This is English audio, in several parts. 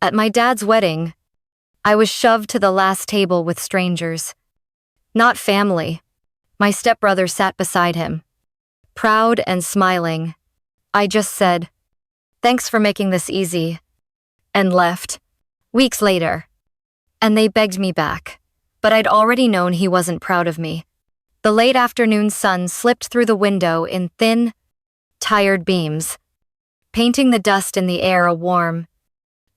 At my dad's wedding, I was shoved to the last table with strangers. Not family. My stepbrother sat beside him. Proud and smiling, I just said, "Thanks for making this easy," and left. Weeks later, and they begged me back, but I'd already known he wasn't proud of me. The late afternoon sun slipped through the window in thin, tired beams, painting the dust in the air a warm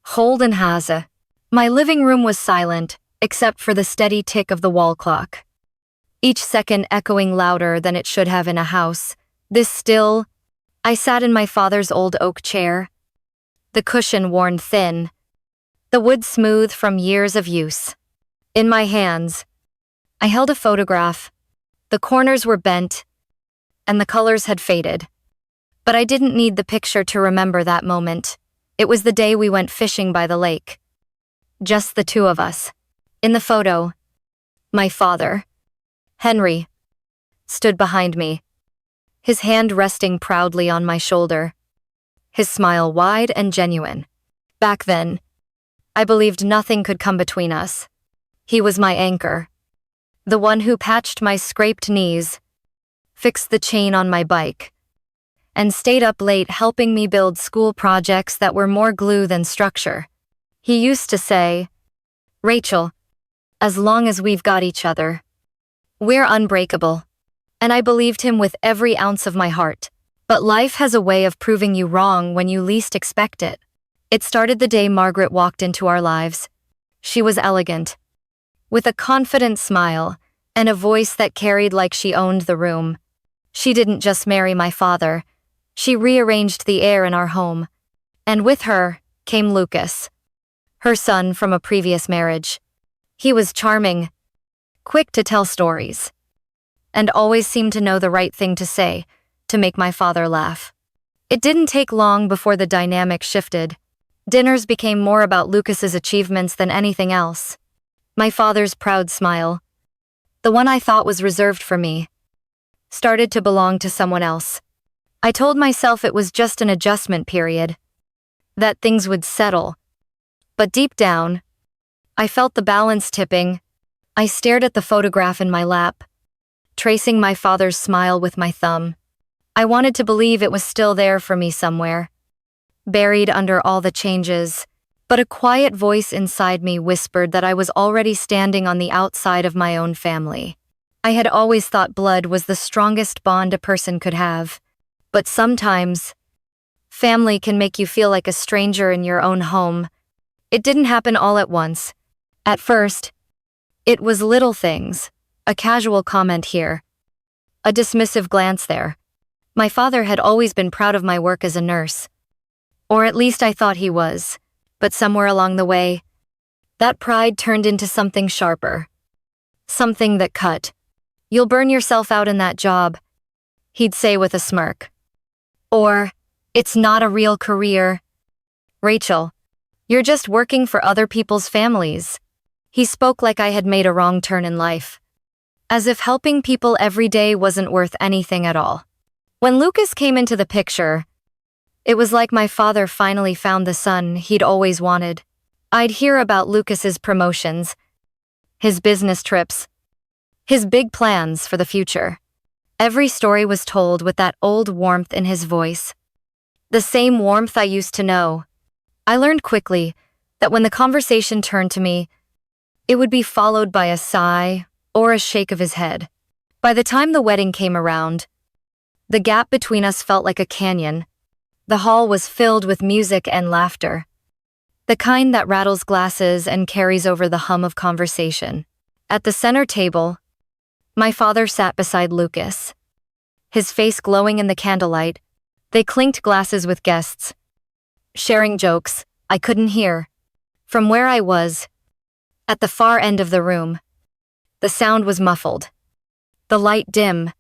Holden Haze. My living room was silent, except for the steady tick of the wall clock, each second echoing louder than it should have in a house. This still, I sat in my father's old oak chair, the cushion worn thin, the wood smooth from years of use. In my hands, I held a photograph. The corners were bent, and the colors had faded. But I didn't need the picture to remember that moment. It was the day we went fishing by the lake. Just the two of us. In the photo, my father, Henry, stood behind me, his hand resting proudly on my shoulder, his smile wide and genuine. Back then, I believed nothing could come between us. He was my anchor, the one who patched my scraped knees, fixed the chain on my bike, and stayed up late helping me build school projects that were more glue than structure. He used to say, "Rachel, as long as we've got each other, we're unbreakable." And I believed him with every ounce of my heart. But life has a way of proving you wrong when you least expect it. It started the day Margaret walked into our lives. She was elegant, with a confident smile and a voice that carried like she owned the room. She didn't just marry my father, she rearranged the air in our home. And with her came Lucas, her son from a previous marriage. He was charming, quick to tell stories, and always seemed to know the right thing to say to make my father laugh. It didn't take long before the dynamic shifted. Dinners became more about Lucas's achievements than anything else. My father's proud smile, the one I thought was reserved for me, started to belong to someone else. I told myself it was just an adjustment period, that things would settle. But deep down, I felt the balance tipping. I stared at the photograph in my lap, tracing my father's smile with my thumb. I wanted to believe it was still there for me somewhere, buried under all the changes, but a quiet voice inside me whispered that I was already standing on the outside of my own family. I had always thought blood was the strongest bond a person could have, but sometimes, family can make you feel like a stranger in your own home. It didn't happen all at once. At first, it was little things, a casual comment here, a dismissive glance there. My father had always been proud of my work as a nurse, or at least I thought he was, but somewhere along the way, that pride turned into something sharper, something that cut. "You'll burn yourself out in that job," he'd say with a smirk. Or, "It's not a real career. Rachel, you're just working for other people's families." He spoke like I had made a wrong turn in life, as if helping people every day wasn't worth anything at all. When Lucas came into the picture, it was like my father finally found the son he'd always wanted. I'd hear about Lucas's promotions, his business trips, his big plans for the future. Every story was told with that old warmth in his voice, the same warmth I used to know. I learned quickly that when the conversation turned to me, it would be followed by a sigh or a shake of his head. By the time the wedding came around, the gap between us felt like a canyon. The hall was filled with music and laughter, the kind that rattles glasses and carries over the hum of conversation. At the center table, my father sat beside Lucas, his face glowing in the candlelight. They clinked glasses with guests, sharing jokes I couldn't hear. From where I was, at the far end of the room, the sound was muffled, the light dim.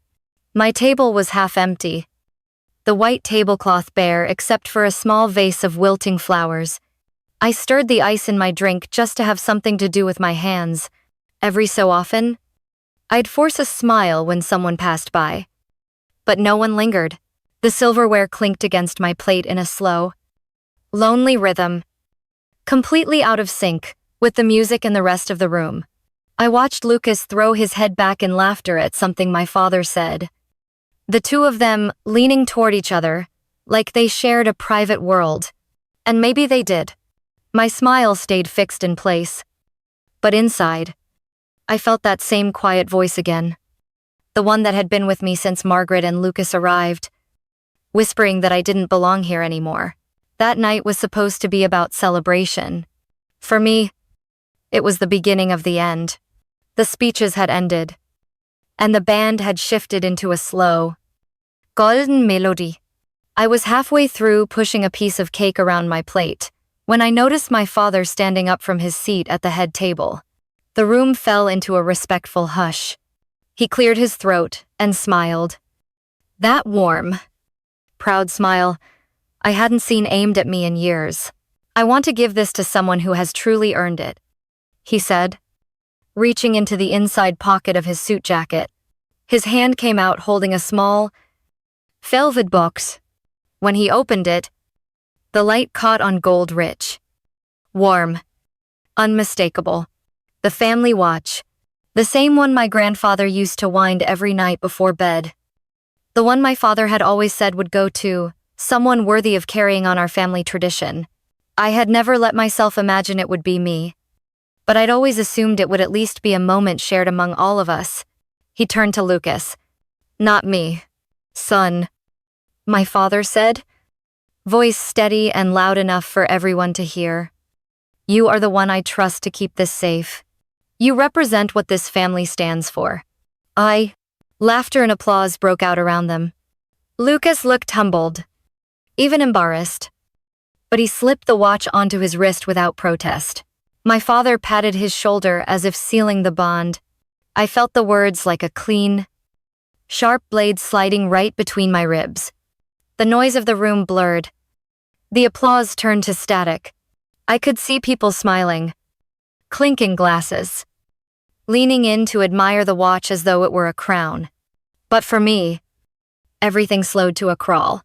My table was half empty, the white tablecloth bare except for a small vase of wilting flowers. I stirred the ice in my drink just to have something to do with my hands. Every so often, I'd force a smile when someone passed by. But no one lingered. The silverware clinked against my plate in a slow, lonely rhythm. completely out of sync with the music and the rest of the room. I watched Lucas throw his head back in laughter at something my father said. The two of them leaning toward each other, like they shared a private world. And maybe they did. My smile stayed fixed in place. But inside, I felt that same quiet voice again. The one that had been with me since Margaret and Lucas arrived, whispering that I didn't belong here anymore. That night was supposed to be about celebration. For me, it was the beginning of the end. The speeches had ended, and the band had shifted into a slow, golden melody. I was halfway through pushing a piece of cake around my plate when I noticed my father standing up from his seat at the head table. The room fell into a respectful hush. He cleared his throat and smiled. That warm, proud smile I hadn't seen aimed at me in years. "I want to give this to someone who has truly earned it," he said, reaching into the inside pocket of his suit jacket. His hand came out holding a small, velvet box. When he opened it, the light caught on gold rich, warm, unmistakable. The family watch, the same one my grandfather used to wind every night before bed. The one my father had always said would go to someone worthy of carrying on our family tradition. I had never let myself imagine it would be me, but I'd always assumed it would at least be a moment shared among all of us. He turned to Lucas. "Not me, son," my father said, voice steady and loud enough for everyone to hear. "You are the one I trust to keep this safe. You represent what this family stands for." Laughter and applause broke out around them. Lucas looked humbled, even embarrassed, but he slipped the watch onto his wrist without protest. My father patted his shoulder as if sealing the bond. I felt the words like a clean, sharp blade sliding right between my ribs. The noise of the room blurred. The applause turned to static. I could see people smiling, clinking glasses, leaning in to admire the watch as though it were a crown. But for me, everything slowed to a crawl.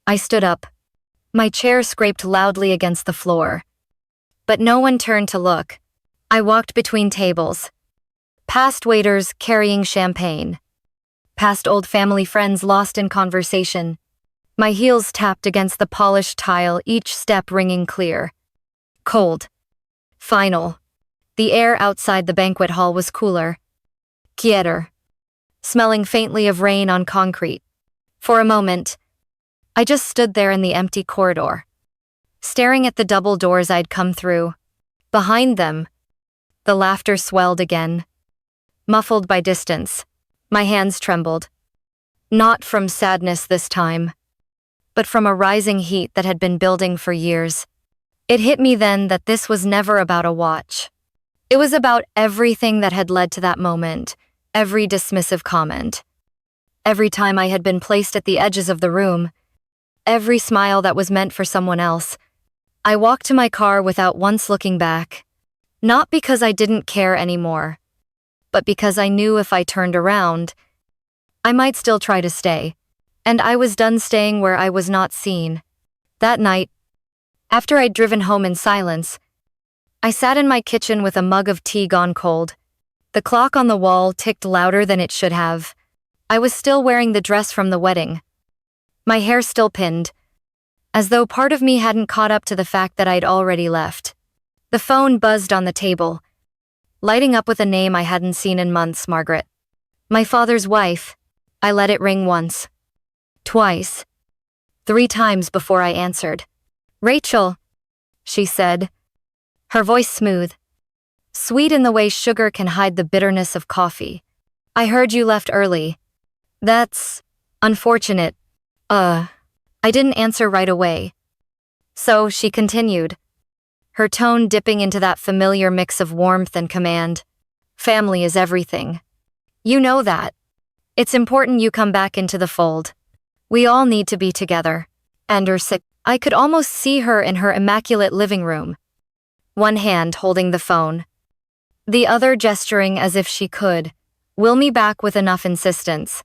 I stood up. My chair scraped loudly against the floor. But no one turned to look. I walked between tables, past waiters carrying champagne, past old family friends lost in conversation. My heels tapped against the polished tile, each step ringing clear. Cold. Final. The air outside the banquet hall was cooler, quieter, smelling faintly of rain on concrete. For a moment, I just stood there in the empty corridor, staring at the double doors I'd come through. Behind them, the laughter swelled again, muffled by distance. My hands trembled. Not from sadness this time, but from a rising heat that had been building for years. It hit me then that this was never about a watch. It was about everything that had led to that moment, every dismissive comment, every time I had been placed at the edges of the room, every smile that was meant for someone else. I walked to my car without once looking back, not because I didn't care anymore, but because I knew if I turned around, I might still try to stay, and I was done staying where I was not seen. That night, after I'd driven home in silence, I sat in my kitchen with a mug of tea gone cold. The clock on the wall ticked louder than it should have. I was still wearing the dress from the wedding, my hair still pinned, as though part of me hadn't caught up to the fact that I'd already left. The phone buzzed on the table, lighting up with a name I hadn't seen in months. Margaret. My father's wife. I let it ring once, twice, 3 times before I answered. "Rachel," she said, her voice smooth, sweet in the way sugar can hide the bitterness of coffee. "I heard you left early. That's unfortunate." I didn't answer right away. So she continued, her tone dipping into that familiar mix of warmth and command. "Family is everything. You know that. It's important you come back into the fold. We all need to be together." And I could almost see her in her immaculate living room, one hand holding the phone, the other gesturing as if she could will me back with enough insistence.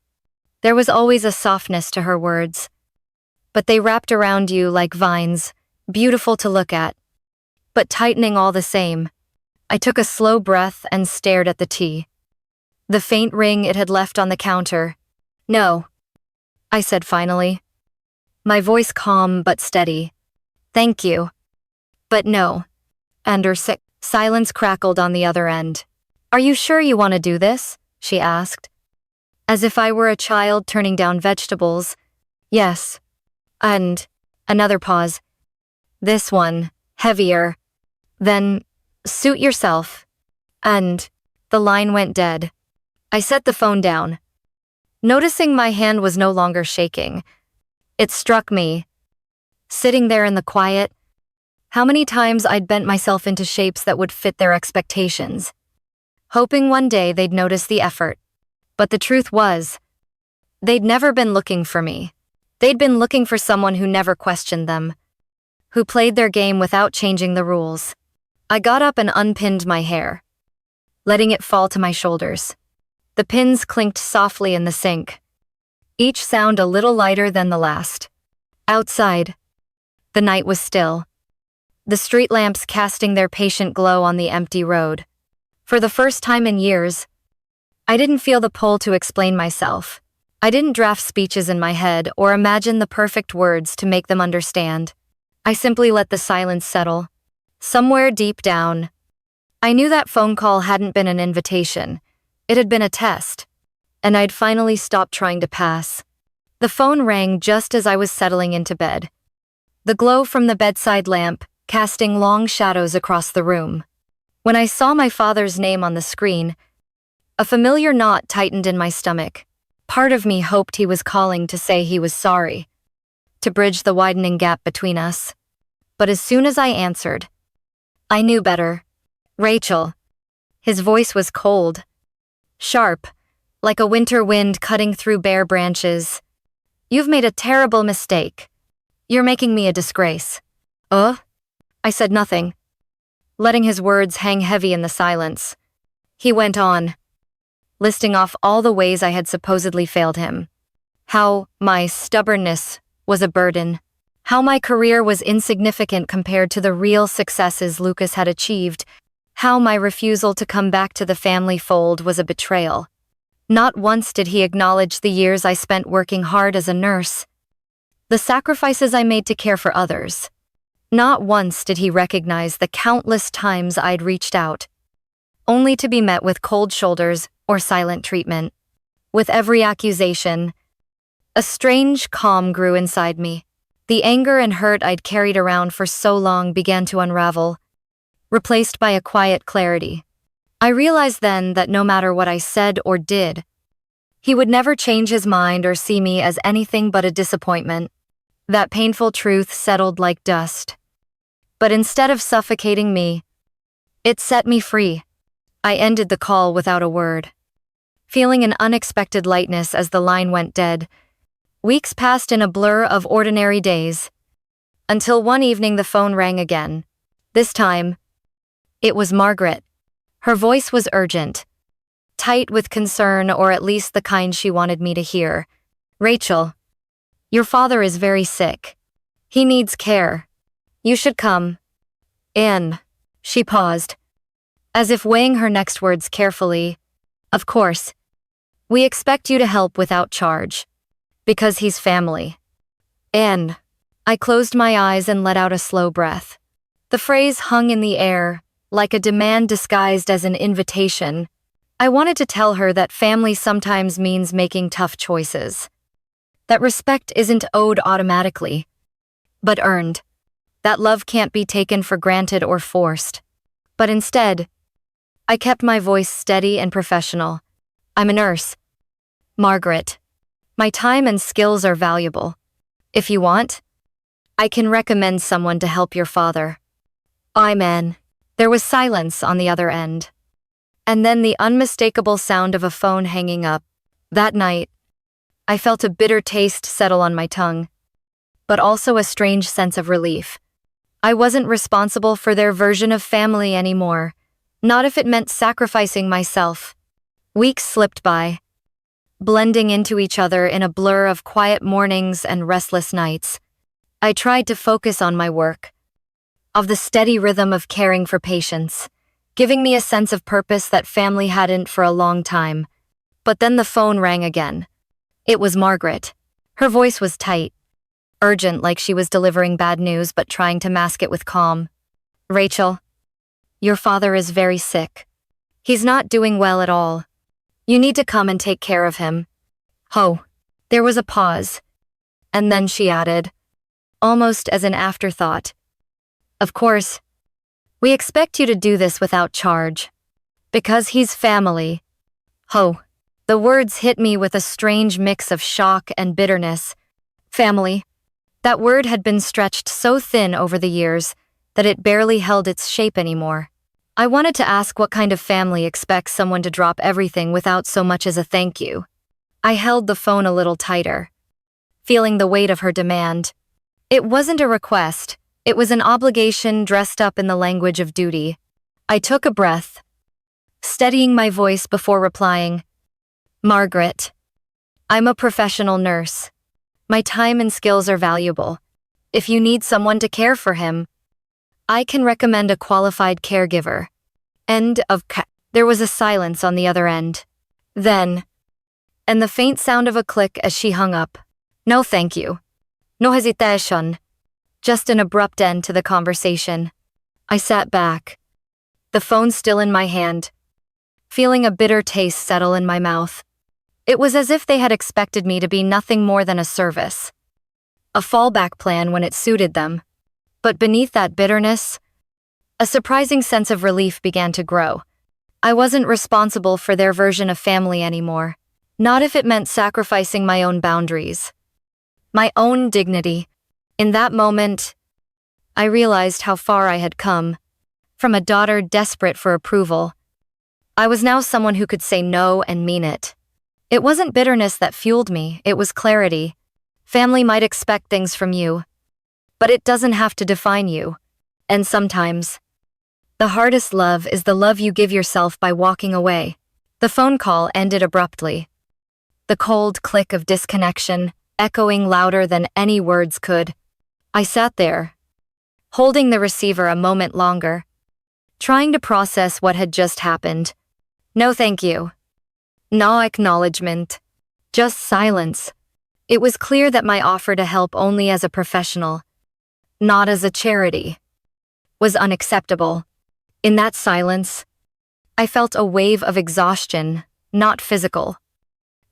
There was always a softness to her words, but they wrapped around you like vines, beautiful to look at, but tightening all the same. I took a slow breath and stared at the tea. The faint ring it had left on the counter. "No," I said finally. My voice calm but steady. "Thank you. But no." And her silence crackled on the other end. "Are you sure you want to do this?" she asked. As if I were a child turning down vegetables. "Yes." And another pause. "This one, heavier." Then, "Suit yourself." And the line went dead. I set the phone down. Noticing my hand was no longer shaking, it struck me, sitting there in the quiet, how many times I'd bent myself into shapes that would fit their expectations, hoping one day they'd notice the effort. But the truth was, they'd never been looking for me. They'd been looking for someone who never questioned them, who played their game without changing the rules. I got up and unpinned my hair, letting it fall to my shoulders. The pins clinked softly in the sink, each sound a little lighter than the last. Outside, the night was still, the street lamps casting their patient glow on the empty road. For the first time in years, I didn't feel the pull to explain myself. I didn't draft speeches in my head or imagine the perfect words to make them understand. I simply let the silence settle. Somewhere deep down, I knew that phone call hadn't been an invitation. It had been a test, and I'd finally stopped trying to pass. The phone rang just as I was settling into bed, the glow from the bedside lamp casting long shadows across the room. When I saw my father's name on the screen, a familiar knot tightened in my stomach. Part of me hoped he was calling to say he was sorry, to bridge the widening gap between us. But as soon as I answered, I knew better. "Rachel." His voice was cold, sharp, like a winter wind cutting through bare branches. "You've made a terrible mistake. You're making me a disgrace." I said nothing, letting his words hang heavy in the silence. He went on, listing off all the ways I had supposedly failed him. How my stubbornness was a burden. How my career was insignificant compared to the real successes Lucas had achieved. How my refusal to come back to the family fold was a betrayal. Not once did he acknowledge the years I spent working hard as a nurse, the sacrifices I made to care for others. Not once did he recognize the countless times I'd reached out, only to be met with cold shoulders or silent treatment. With every accusation, a strange calm grew inside me. The anger and hurt I'd carried around for so long began to unravel, replaced by a quiet clarity. I realized then that no matter what I said or did, he would never change his mind or see me as anything but a disappointment. That painful truth settled like dust. But instead of suffocating me, it set me free. I ended the call without a word, feeling an unexpected lightness as the line went dead. Weeks passed in a blur of ordinary days, until one evening the phone rang again. This time, it was Margaret. Her voice was urgent, tight with concern, or at least the kind she wanted me to hear. "Rachel, your father is very sick. He needs care. You should come in." She paused, as if weighing her next words carefully. "Of course. We expect you to help without charge, because he's family." And I closed my eyes and let out a slow breath. The phrase hung in the air, like a demand disguised as an invitation. I wanted to tell her that family sometimes means making tough choices, that respect isn't owed automatically, but earned, that love can't be taken for granted or forced. But instead, I kept my voice steady and professional. "I'm a nurse, Margaret. My time and skills are valuable. If you want, I can recommend someone to help your father." "Amen." There was silence on the other end, and then the unmistakable sound of a phone hanging up. That night, I felt a bitter taste settle on my tongue, but also a strange sense of relief. I wasn't responsible for their version of family anymore, not if it meant sacrificing myself. Weeks slipped by, blending into each other in a blur of quiet mornings and restless nights. I tried to focus on my work, of the steady rhythm of caring for patients, giving me a sense of purpose that family hadn't for a long time. But then the phone rang again. It was Margaret. Her voice was tight, urgent, like she was delivering bad news but trying to mask it with calm. Rachel, your father is very sick. He's not doing well at all. You need to come and take care of him. Oh, there was a pause. And then she added, almost as an afterthought, of course, we expect you to do this without charge. Because he's family. Oh, the words hit me with a strange mix of shock and bitterness. Family. That word had been stretched so thin over the years that it barely held its shape anymore. I wanted to ask what kind of family expects someone to drop everything without so much as a thank you. I held the phone a little tighter, feeling the weight of her demand. It wasn't a request, it was an obligation dressed up in the language of duty. I took a breath, steadying my voice before replying. Margaret, I'm a professional nurse. My time and skills are valuable. If you need someone to care for him, I can recommend a qualified caregiver. End of There was a silence on the other end. Then, and the faint sound of a click as she hung up. No thank you. No hesitation. Just an abrupt end to the conversation. I sat back, the phone still in my hand, feeling a bitter taste settle in my mouth. It was as if they had expected me to be nothing more than a service, a fallback plan when it suited them. But beneath that bitterness, a surprising sense of relief began to grow. I wasn't responsible for their version of family anymore, not if it meant sacrificing my own boundaries, my own dignity. In that moment, I realized how far I had come. From a daughter desperate for approval, I was now someone who could say no and mean it. It wasn't bitterness that fueled me, it was clarity. Family might expect things from you, but it doesn't have to define you. And sometimes, the hardest love is the love you give yourself by walking away. The phone call ended abruptly, the cold click of disconnection echoing louder than any words could. I sat there, holding the receiver a moment longer, trying to process what had just happened. No thank you. No acknowledgement. Just silence. It was clear that my offer to help only as a professional, not as a charity, was unacceptable. In that silence, I felt a wave of exhaustion, not physical,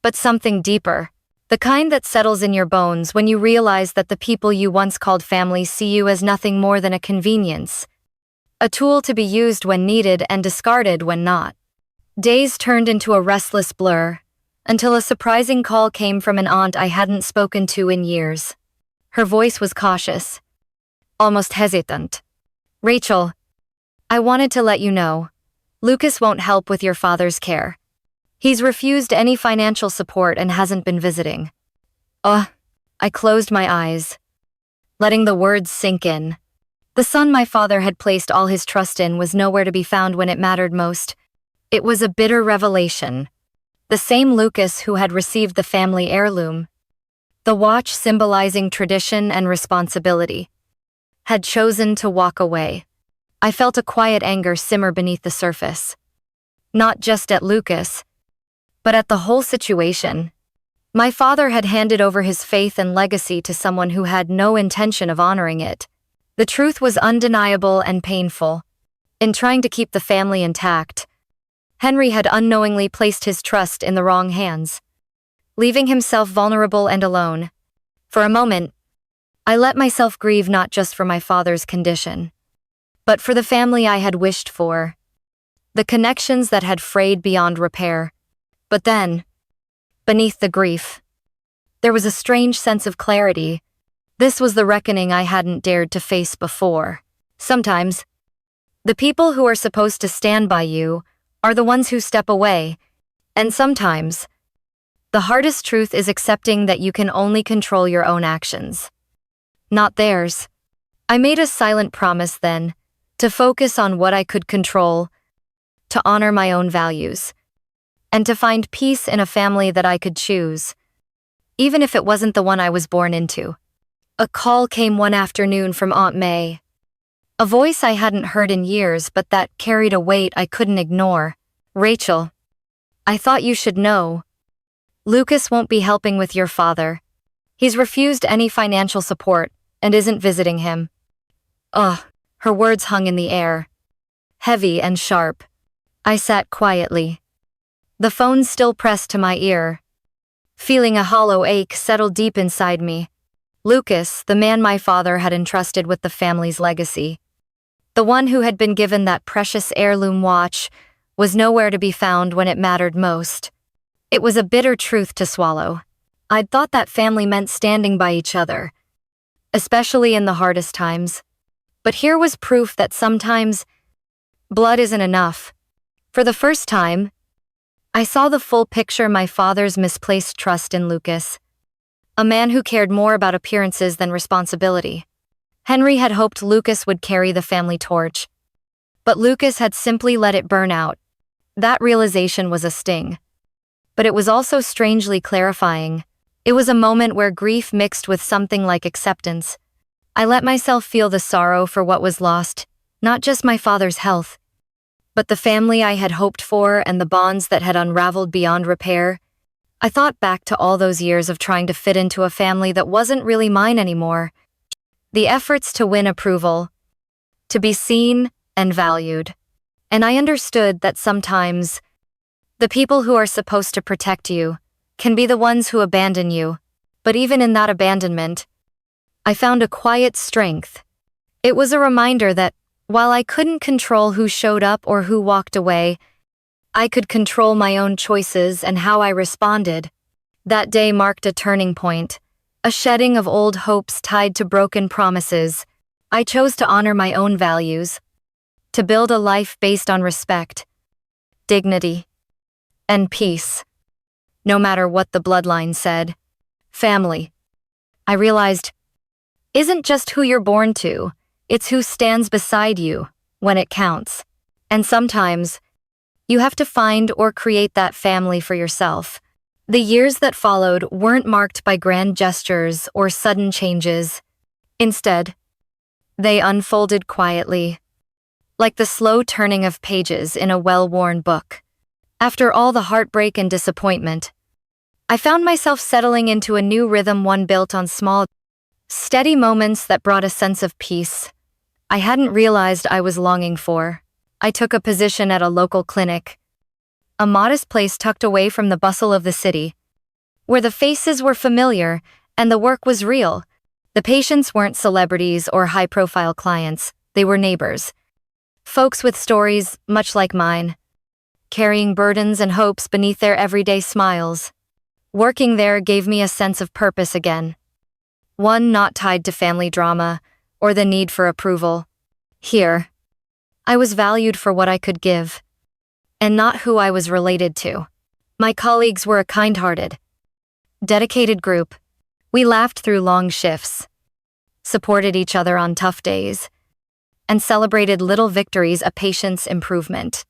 but something deeper, the kind that settles in your bones when you realize that the people you once called family see you as nothing more than a convenience, a tool to be used when needed and discarded when not. Days turned into a restless blur, until a surprising call came from an aunt I hadn't spoken to in years. Her voice was cautious, almost hesitant. Rachel, I wanted to let you know, Lucas won't help with your father's care. He's refused any financial support and hasn't been visiting. I closed my eyes, letting the words sink in. The son my father had placed all his trust in was nowhere to be found when it mattered most. It was a bitter revelation. The same Lucas who had received the family heirloom, the watch symbolizing tradition and responsibility, had chosen to walk away. I felt a quiet anger simmer beneath the surface. Not just at Lucas, but at the whole situation. My father had handed over his faith and legacy to someone who had no intention of honoring it. The truth was undeniable and painful. In trying to keep the family intact, Henry had unknowingly placed his trust in the wrong hands, leaving himself vulnerable and alone. For a moment, I let myself grieve not just for my father's condition, but for the family I had wished for, the connections that had frayed beyond repair. But then, beneath the grief, there was a strange sense of clarity. This was the reckoning I hadn't dared to face before. Sometimes, the people who are supposed to stand by you are the ones who step away, and sometimes, the hardest truth is accepting that you can only control your own actions, not theirs. I made a silent promise then, to focus on what I could control, to honor my own values, and to find peace in a family that I could choose, even if it wasn't the one I was born into. A call came one afternoon from Aunt May. A voice I hadn't heard in years but that carried a weight I couldn't ignore. Rachel, I thought you should know. Lucas won't be helping with your father. He's refused any financial support and isn't visiting him. Ugh, her words hung in the air, heavy and sharp. I sat quietly, the phone still pressed to my ear, feeling a hollow ache settle deep inside me. Lucas, the man my father had entrusted with the family's legacy, the one who had been given that precious heirloom watch, was nowhere to be found when it mattered most. It was a bitter truth to swallow. I'd thought that family meant standing by each other, especially in the hardest times. But here was proof that sometimes blood isn't enough. For the first time, I saw the full picture: my father's misplaced trust in Lucas, a man who cared more about appearances than responsibility. Henry had hoped Lucas would carry the family torch, but Lucas had simply let it burn out. That realization was a sting, but it was also strangely clarifying. It was a moment where grief mixed with something like acceptance. I let myself feel the sorrow for what was lost, not just my father's health, but the family I had hoped for and the bonds that had unraveled beyond repair. I thought back to all those years of trying to fit into a family that wasn't really mine anymore. The efforts to win approval, to be seen and valued. And I understood that sometimes the people who are supposed to protect you can be the ones who abandon you. But even in that abandonment, I found a quiet strength. It was a reminder that while I couldn't control who showed up or who walked away, I could control my own choices and how I responded. That day marked a turning point, a shedding of old hopes tied to broken promises. I chose to honor my own values, to build a life based on respect, dignity, and peace. No matter what the bloodline said. Family, I realized, isn't just who you're born to, it's who stands beside you when it counts. And sometimes, you have to find or create that family for yourself. The years that followed weren't marked by grand gestures or sudden changes. Instead, they unfolded quietly, like the slow turning of pages in a well-worn book. After all the heartbreak and disappointment, I found myself settling into a new rhythm, one built on small, steady moments that brought a sense of peace I hadn't realized I was longing for. I took a position at a local clinic, a modest place tucked away from the bustle of the city, where the faces were familiar and the work was real. The patients weren't celebrities or high-profile clients, they were neighbors. Folks with stories much like mine, carrying burdens and hopes beneath their everyday smiles. Working there gave me a sense of purpose again. One not tied to family drama or the need for approval. Here, I was valued for what I could give, and not who I was related to. My colleagues were a kind-hearted, dedicated group. We laughed through long shifts, supported each other on tough days, and celebrated little victories: a patient's improvement,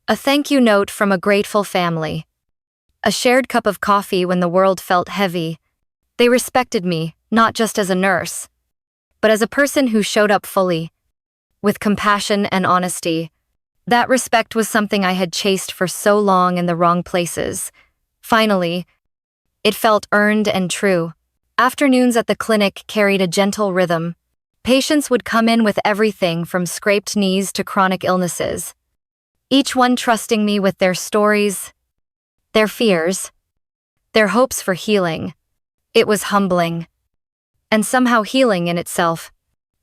a thank you note from a grateful family, a shared cup of coffee when the world felt heavy. They respected me, not just as a nurse, but as a person who showed up fully, with compassion and honesty. That respect was something I had chased for so long in the wrong places. Finally, it felt earned and true. Afternoons at the clinic carried a gentle rhythm. Patients would come in with everything from scraped knees to chronic illnesses, each one trusting me with their stories, their fears, their hopes for healing. It was humbling, and somehow healing in itself.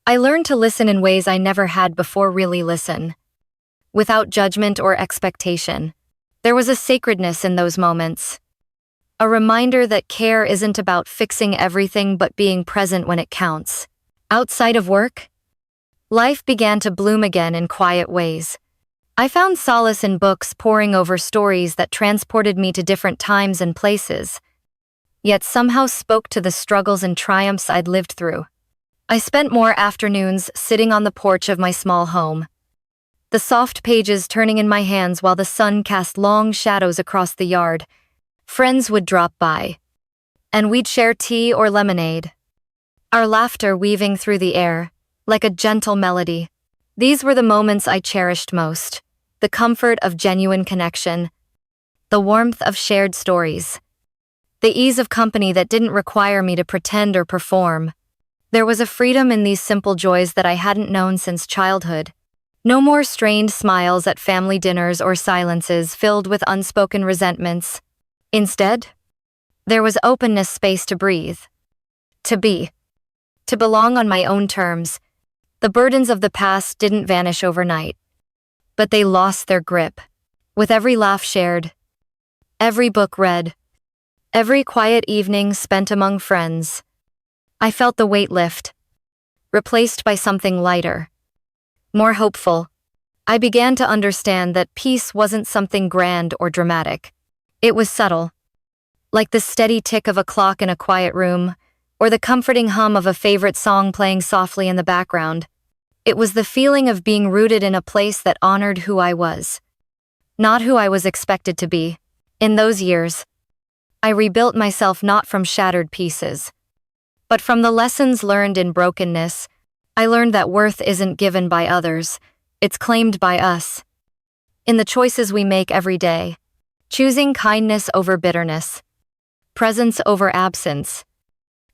I learned to listen in ways I never had before. Really listen, without judgment or expectation. There was a sacredness in those moments, a reminder that care isn't about fixing everything but being present when it counts. Outside of work, life began to bloom again in quiet ways. I found solace in books, poring over stories that transported me to different times and places, yet somehow spoke to the struggles and triumphs I'd lived through. I spent more afternoons sitting on the porch of my small home, the soft pages turning in my hands while the sun cast long shadows across the yard. Friends would drop by, and we'd share tea or lemonade, our laughter weaving through the air. like a gentle melody. These were the moments I cherished most. The comfort of genuine connection, the warmth of shared stories, the ease of company that didn't require me to pretend or perform. There was a freedom in these simple joys that I hadn't known since childhood. No more strained smiles at family dinners or silences filled with unspoken resentments. Instead, there was openness, space to breathe, to be, to belong on my own terms. The burdens of the past didn't vanish overnight, but they lost their grip. With every laugh shared, every book read, every quiet evening spent among friends, I felt the weight lift, replaced by something lighter, more hopeful. I began to understand that peace wasn't something grand or dramatic. It was subtle, like the steady tick of a clock in a quiet room, or the comforting hum of a favorite song playing softly in the background. It was the feeling of being rooted in a place that honored who I was, not who I was expected to be. In those years, I rebuilt myself not from shattered pieces, but from the lessons learned in brokenness. I learned that worth isn't given by others, it's claimed by us. In the choices we make every day, choosing kindness over bitterness, presence over absence,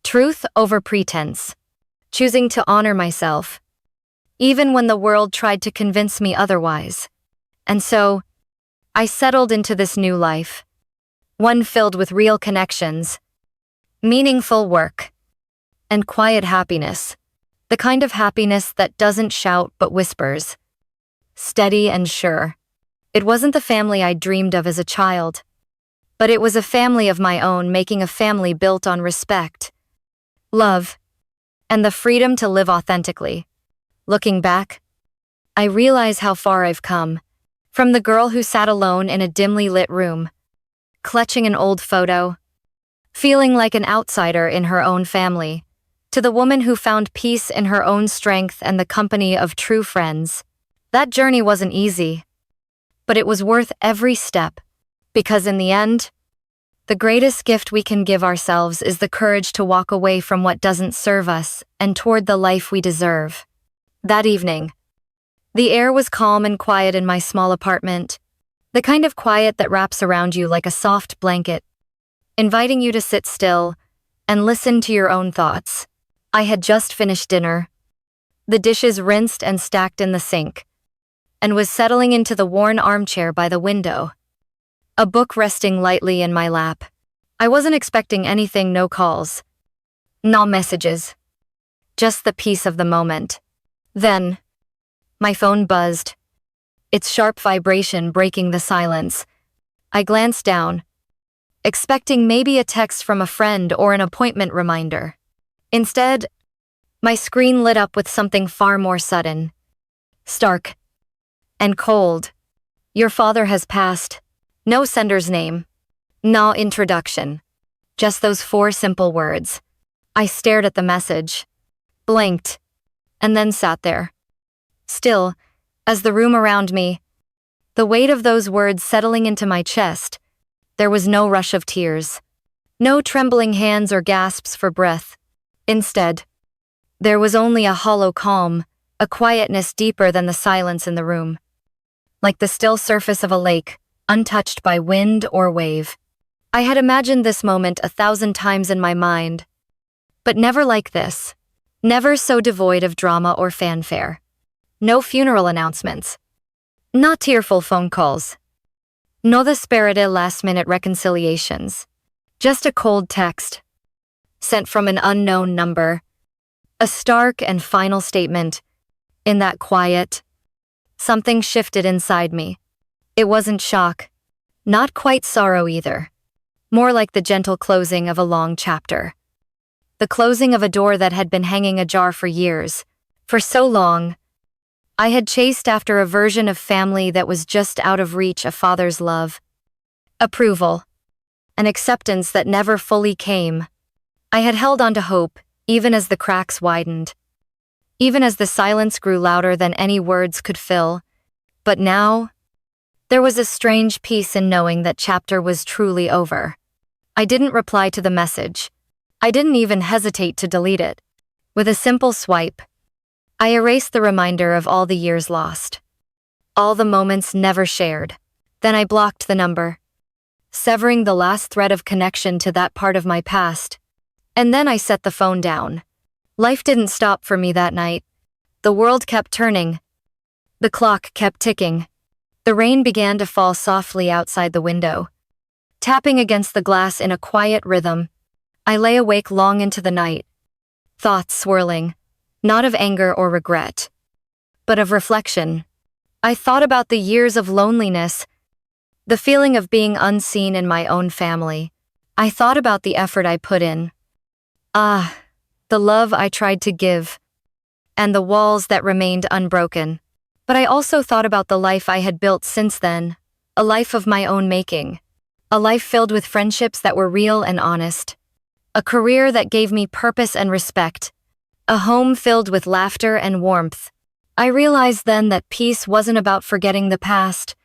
truth over pretense, choosing to honor myself, even when the world tried to convince me otherwise. And so, I settled into this new life, one filled with real connections, meaningful work, and quiet happiness, the kind of happiness that doesn't shout but whispers, steady and sure. It wasn't the family I dreamed of as a child, but it was a family of my own, making a family built on respect, love, and the freedom to live authentically. Looking back, I realize how far I've come, from the girl who sat alone in a dimly lit room, clutching an old photo, feeling like an outsider in her own family, to the woman who found peace in her own strength and the company of true friends. That journey wasn't easy, but it was worth every step, because in the end, the greatest gift we can give ourselves is the courage to walk away from what doesn't serve us and toward the life we deserve. That evening, the air was calm and quiet in my small apartment, the kind of quiet that wraps around you like a soft blanket, inviting you to sit still and listen to your own thoughts. I had just finished dinner, the dishes rinsed and stacked in the sink, and was settling into the worn armchair by the window, a book resting lightly in my lap. I wasn't expecting anything, no calls, no messages, just the peace of the moment. Then, my phone buzzed, its sharp vibration breaking the silence. I glanced down, expecting maybe a text from a friend or an appointment reminder. Instead, my screen lit up with something far more sudden, stark, and cold. Your father has passed. No sender's name. No introduction. Just those 4 simple words. I stared at the message, blinked, and then sat there, still, as the room around me, the weight of those words settling into my chest. There was no rush of tears, no trembling hands or gasps for breath. Instead, there was only a hollow calm, a quietness deeper than the silence in the room, like the still surface of a lake, untouched by wind or wave. I had imagined this moment 1,000 times in my mind, but never like this, never so devoid of drama or fanfare. No funeral announcements, not tearful phone calls, no desperate last-minute reconciliations, just a cold text, sent from an unknown number, a stark and final statement. In that quiet, something shifted inside me. It wasn't shock, not quite sorrow either, more like the gentle closing of a long chapter. The closing of a door that had been hanging ajar for years. For so long, I had chased after a version of family that was just out of reach, a father's love, approval, an acceptance that never fully came. I had held on to hope, even as the cracks widened, even as the silence grew louder than any words could fill. But now, there was a strange peace in knowing that chapter was truly over. I didn't reply to the message. I didn't even hesitate to delete it. With a simple swipe, I erased the reminder of all the years lost, all the moments never shared. Then I blocked the number, severing the last thread of connection to that part of my past. And then I set the phone down. Life didn't stop for me that night. The world kept turning. The clock kept ticking. The rain began to fall softly outside the window, tapping against the glass in a quiet rhythm. I lay awake long into the night, thoughts swirling, not of anger or regret, but of reflection. I thought about the years of loneliness, the feeling of being unseen in my own family. I thought about the effort I put in. The love I tried to give, and the walls that remained unbroken. But I also thought about the life I had built since then, a life of my own making, a life filled with friendships that were real and honest, a career that gave me purpose and respect, a home filled with laughter and warmth. I realized then that peace wasn't about forgetting the past.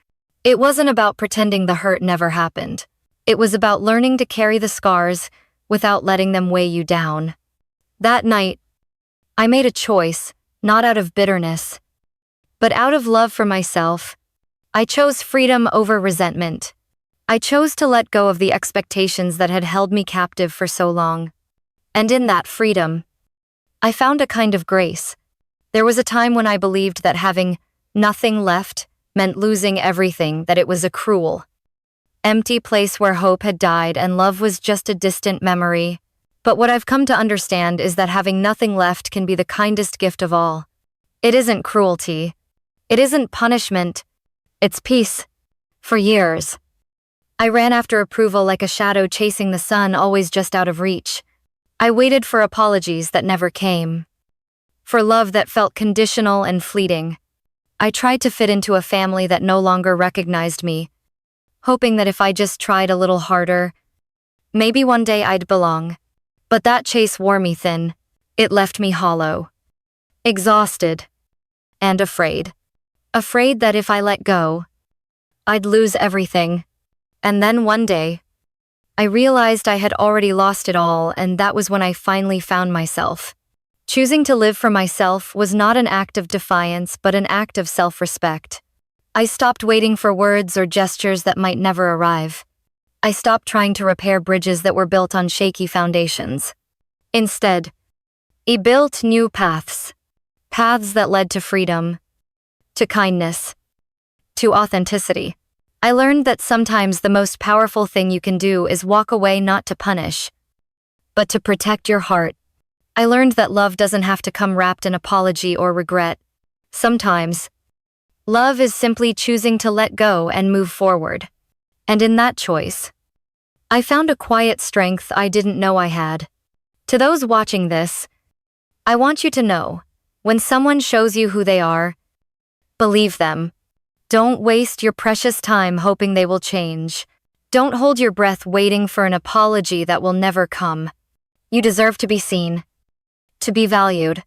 It wasn't about pretending the hurt never happened. It was about learning to carry the scars without letting them weigh you down. That night, I made a choice, not out of bitterness, but out of love for myself. I chose freedom over resentment. I chose to let go of the expectations that had held me captive for so long. And in that freedom, I found a kind of grace. There was a time when I believed that having nothing left meant losing everything, that it was a cruel, empty place where hope had died and love was just a distant memory. But what I've come to understand is that having nothing left can be the kindest gift of all. It isn't cruelty. It isn't punishment. It's peace. For years, I ran after approval like a shadow chasing the sun, always just out of reach. I waited for apologies that never came, for love that felt conditional and fleeting. I tried to fit into a family that no longer recognized me, hoping that if I just tried a little harder, maybe one day I'd belong. But that chase wore me thin. It left me hollow, exhausted, and afraid. Afraid that if I let go, I'd lose everything. And then one day, I realized I had already lost it all, and that was when I finally found myself. Choosing to live for myself was not an act of defiance, but an act of self-respect. I stopped waiting for words or gestures that might never arrive. I stopped trying to repair bridges that were built on shaky foundations. Instead, I built new paths. Paths that led to freedom, to kindness, to authenticity. I learned that sometimes the most powerful thing you can do is walk away, not to punish, but to protect your heart. I learned that love doesn't have to come wrapped in apology or regret. Sometimes, love is simply choosing to let go and move forward. And in that choice, I found a quiet strength I didn't know I had. To those watching this, I want you to know, when someone shows you who they are, believe them. Don't waste your precious time hoping they will change. Don't hold your breath waiting for an apology that will never come. You deserve to be seen, to be valued,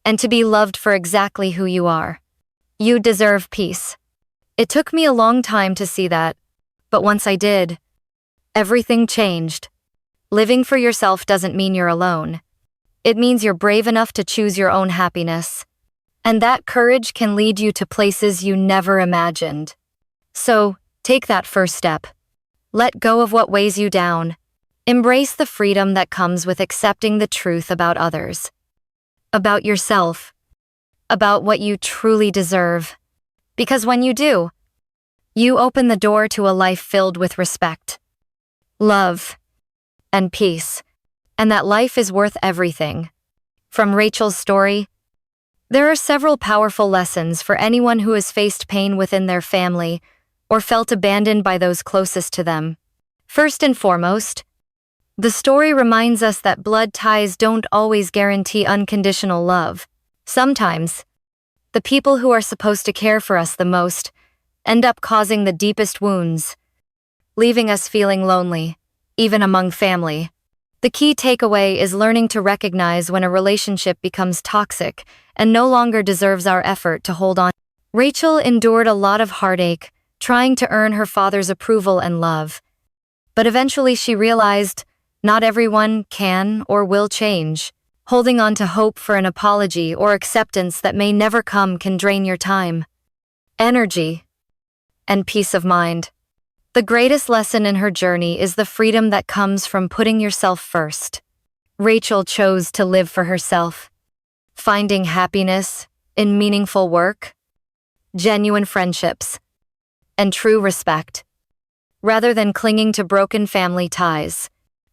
and to be loved for exactly who you are. You deserve peace. It took me a long time to see that, but once I did, everything changed. Living for yourself doesn't mean you're alone. It means you're brave enough to choose your own happiness. And that courage can lead you to places you never imagined. So, take that first step. Let go of what weighs you down. Embrace the freedom that comes with accepting the truth about others, about yourself, about what you truly deserve. Because when you do, you open the door to a life filled with respect, love, and peace. And that life is worth everything. From Rachel's story, there are several powerful lessons for anyone who has faced pain within their family or felt abandoned by those closest to them. First and foremost, the story reminds us that blood ties don't always guarantee unconditional love. Sometimes, the people who are supposed to care for us the most end up causing the deepest wounds, leaving us feeling lonely, even among family. The key takeaway is learning to recognize when a relationship becomes toxic and no longer deserves our effort to hold on. Rachel endured a lot of heartache, trying to earn her father's approval and love. But eventually she realized not everyone can or will change. Holding on to hope for an apology or acceptance that may never come can drain your time, energy, and peace of mind. The greatest lesson in her journey is the freedom that comes from putting yourself first. Rachel chose to live for herself, finding happiness in meaningful work, genuine friendships, and true respect, rather than clinging to broken family ties.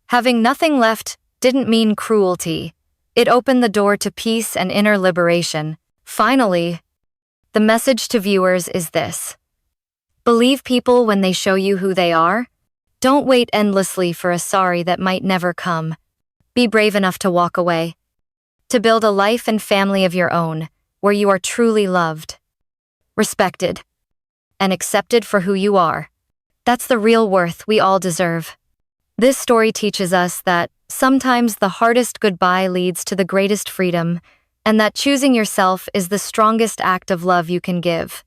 Having nothing left didn't mean cruelty. It opened the door to peace and inner liberation. Finally, the message to viewers is this: believe people when they show you who they are. Don't wait endlessly for a sorry that might never come. Be brave enough to walk away, to build a life and family of your own, where you are truly loved, respected, and accepted for who you are. That's the real worth we all deserve. This story teaches us that sometimes the hardest goodbye leads to the greatest freedom, and that choosing yourself is the strongest act of love you can give.